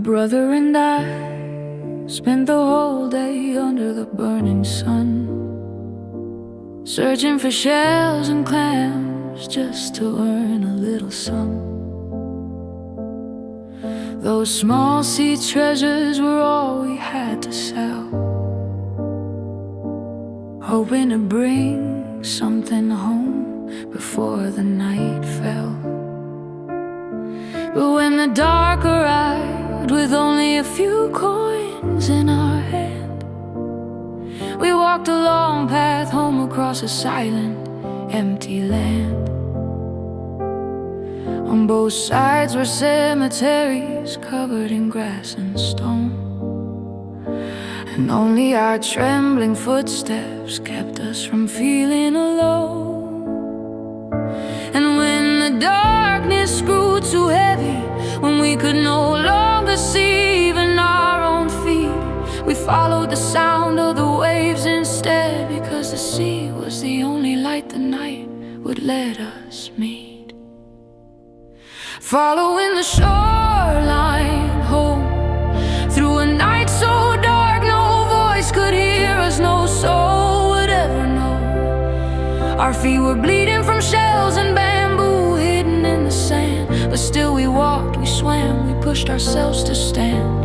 brother and I spent the whole day under the burning sun, searching for shells and clams just to earn a little sum. Those small sea treasures were all we had to sell, hoping to bring something home before the night fell. But when the dark arrived with only a few coins in our hand, we walked a long path home across a silent, empty land. On both sides were cemeteries covered in grass and stone, and only our trembling footsteps kept us from feeling alone. And when the darkness grew too heavy, when we could no longer see even our own feet, we followed the sound of the waves instead, because the sea was the only light the night would let us meet. Following the shoreline home, through a night so dark no voice could hear us, no soul would ever know. Our feet were bleeding from shells and bamboo hidden in the sand, but still we walked, we swam, we pushed ourselves to stand.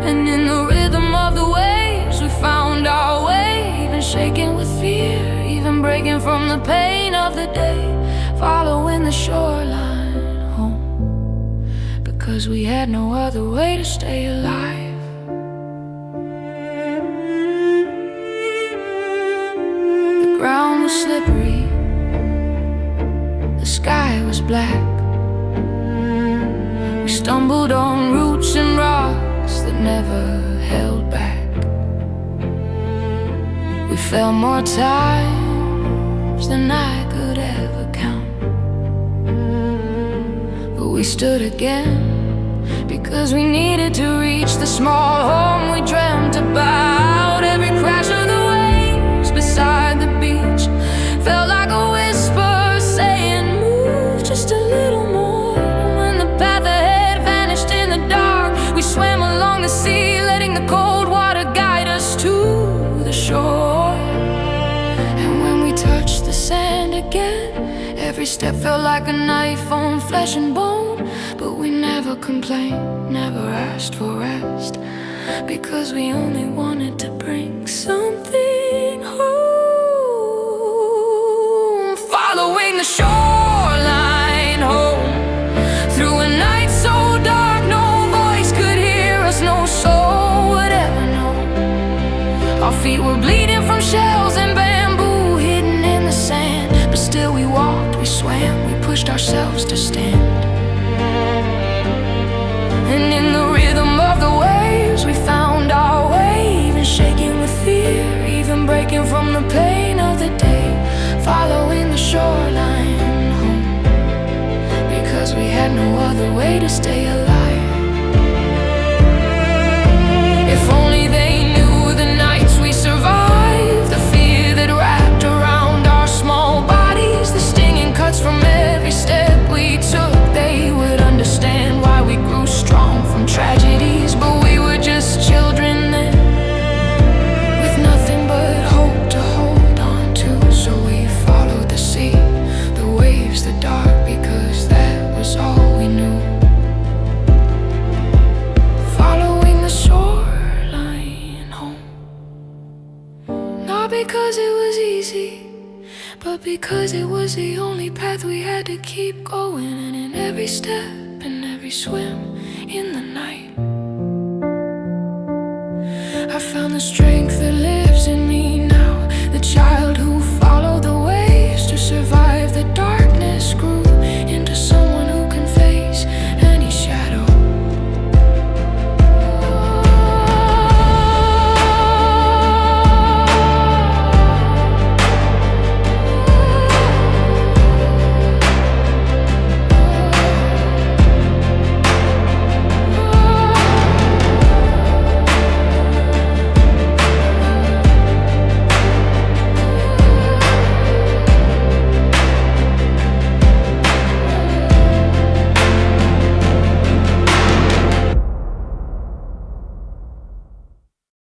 And in the rhythm of the waves we found our way, even shaking with fear, even breaking from the pain of the day. Following the shoreline home, because we had no other way to stay alive. The ground was slippery, the sky was black. We stumbled on roots and rocks that never held back. We fell more times than I could ever count. We stood again, because we needed to reach the small home we dreamt about. Every crash of the waves beside the beach felt like a whisper saying, move just a little more. And when the path ahead vanished in the dark, we swam along the sea, letting the cold water guide us to the shore. And when we touched the sand again, every step felt like a knife on flesh and bone. But we never complained, never asked for rest, because we only wanted to bring something home. Following the shoreline home, through a night so dark no voice could hear us, no soul would ever know. Our feet were bleeding from shells and bamboo hidden in the sand, but still we walked, we swam, we pushed ourselves to stand. And in the rhythm of the waves we found our way, even shaking with fear, even breaking from the pain of the day. Following the shoreline home, because we had no other way to stay alive. If only they knew the nights we survived, the fear that wrapped around our small bodies, the stinging cuts from every step we took, they would understand why we grew strong from tragedies. But we were just children then, with nothing but hope to hold on to. So we followed the sea, the waves, the dark, because that was all we knew. Following the shoreline home, not because it was easy, but because it was the only path we had to keep going. And in every step and every swim in the night, I found the strength that lives in me now, the child